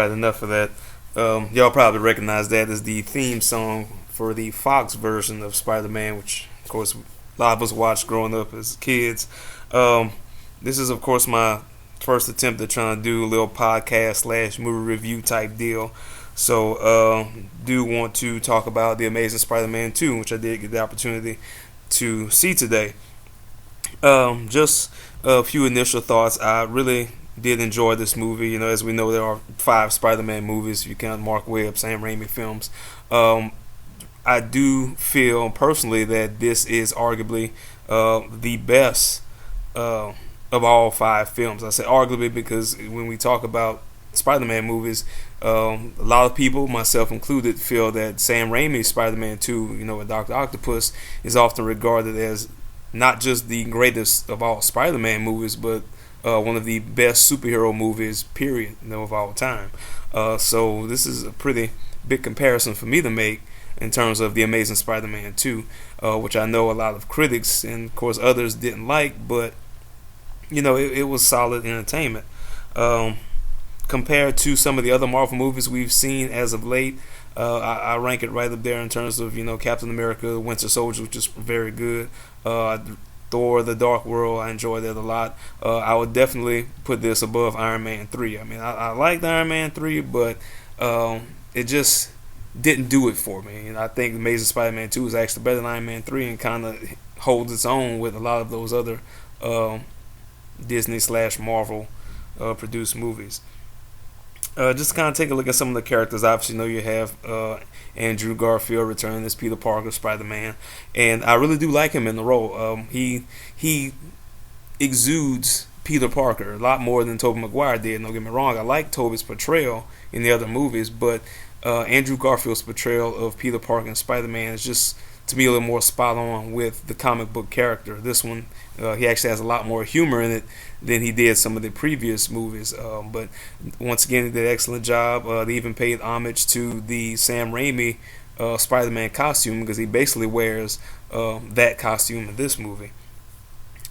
Alright, enough of that. Y'all probably recognize that as the theme song for the Fox version of Spider-Man, which, of course, a lot of us watched growing up as kids. Um, this is, of course, my first attempt at trying to do a little podcast slash movie review type deal. So, do want to talk about The Amazing Spider-Man 2, which I did get the opportunity to see today. Just a few initial thoughts. I really did enjoy this movie. You know, as we know, there are five Spider-Man movies. If you count Mark Webb, Sam Raimi films. Um, I do feel personally that this is arguably the best of all five films. I say arguably because when we talk about Spider-Man movies, a lot of people, myself included, feel that Sam Raimi's Spider-Man 2, with Doctor Octopus, is often regarded as not just the greatest of all Spider-Man movies, but one of the best superhero movies, period, of all time. So this is a pretty big comparison for me to make in terms of The Amazing Spider-Man 2, which I know a lot of critics and, of course, others didn't like, but, it was solid entertainment. Compared to some of the other Marvel movies we've seen as of late, I rank it right up there in terms of Captain America, Winter Soldier, which is very good. Thor: The Dark World, I enjoyed that a lot. I would definitely put this above Iron Man 3. I mean, I liked Iron Man 3, but it just didn't do it for me. And I think Amazing Spider-Man 2 is actually better than Iron Man 3 and kind of holds its own with a lot of those other Disney slash Marvel produced movies. Just to kind of take a look at some of the characters. Obviously, you have Andrew Garfield returning as Peter Parker, Spider-Man, and I really do like him in the role. He exudes Peter Parker a lot more than Tobey Maguire did. Don't get me wrong, I like Tobey's portrayal in the other movies, but Andrew Garfield's portrayal of Peter Parker and Spider-Man is just, to me, a little more spot on with the comic book character. This one, he actually has a lot more humor in it than he did some of the previous movies. But once again, he did an excellent job. They even paid homage to the Sam Raimi Spider-Man costume because he basically wears that costume in this movie.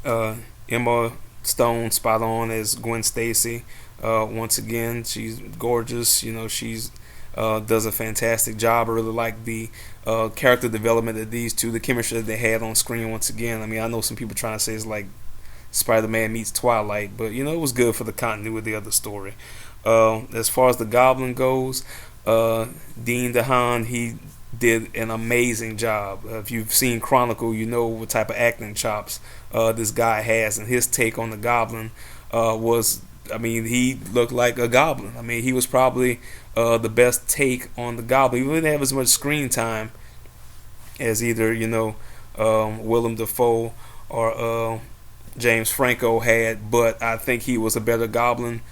Emma Stone, spot on as Gwen Stacy. Once again, she's gorgeous. She's does a fantastic job. I really like the character development of these two, the chemistry that they had on screen. Once again, I mean, I know some people trying to say it's like Spider-Man meets Twilight, but it was good for the continuity of the story. As far as the Goblin goes, Dean DeHaan, he did an amazing job. If you've seen Chronicle, you know what type of acting chops this guy has, and his take on the Goblin was, I mean, he looked like a goblin. I mean, he was probably the best take on the Goblin. He didn't have as much screen time as either, Willem Dafoe or James Franco had, but I think he was a better Goblin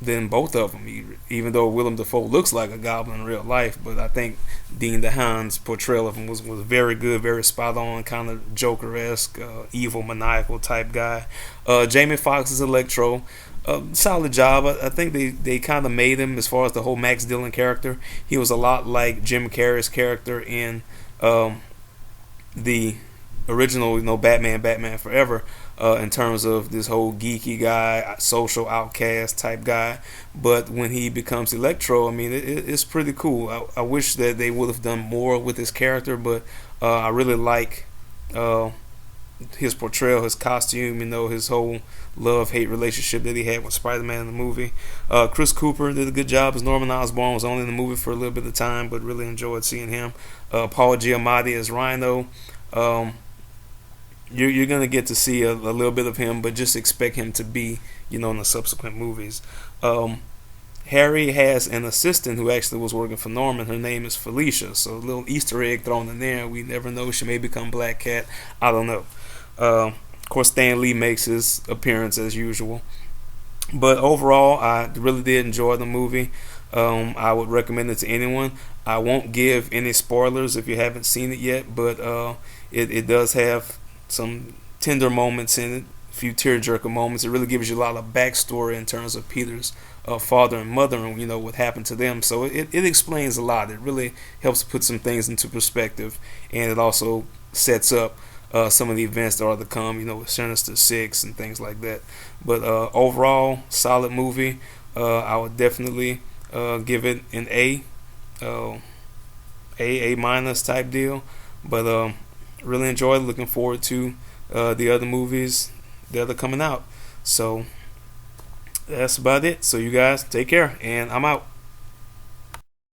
than both of them, even though Willem Dafoe looks like a goblin in real life. But I think Dean DeHaan's portrayal of him was very good, very spot on, kind of Joker-esque, evil, maniacal type guy. Jamie Foxx's Electro, solid job. I think they kind of made him, as far as the whole Max Dillon character, he was a lot like Jim Carrey's character in the original, Batman Forever, in terms of this whole geeky guy, social outcast type guy. But when he becomes Electro, I mean, it's pretty cool. I wish that they would have done more with his character, but I really like his portrayal, his costume, his whole love-hate relationship that he had with Spider-Man in the movie. Chris Cooper did a good job as Norman Osborn. Was only in the movie for a little bit of time, but really enjoyed seeing him. Paul Giamatti as Rhino. You're going to get to see a little bit of him, but just expect him to be, in the subsequent movies. Harry has an assistant who actually was working for Norman. Her name is Felicia, so a little Easter egg thrown in there. We never know. She may become Black Cat. I don't know. Of course, Stan Lee makes his appearance as usual. But overall, I really did enjoy the movie. I would recommend it to anyone. I won't give any spoilers if you haven't seen it yet, but it does have some tender moments in it, a few tearjerker moments. It really gives you a lot of backstory in terms of Peter's father and mother and what happened to them. So it explains a lot. It really helps put some things into perspective, and it also sets up some of the events that are to come, with Sinister Six and things like that. But overall, solid movie. I would definitely give it an uh, A minus type deal. But really enjoyed. Looking forward to the other movies that are coming out. So that's about it. So you guys take care, and I'm out.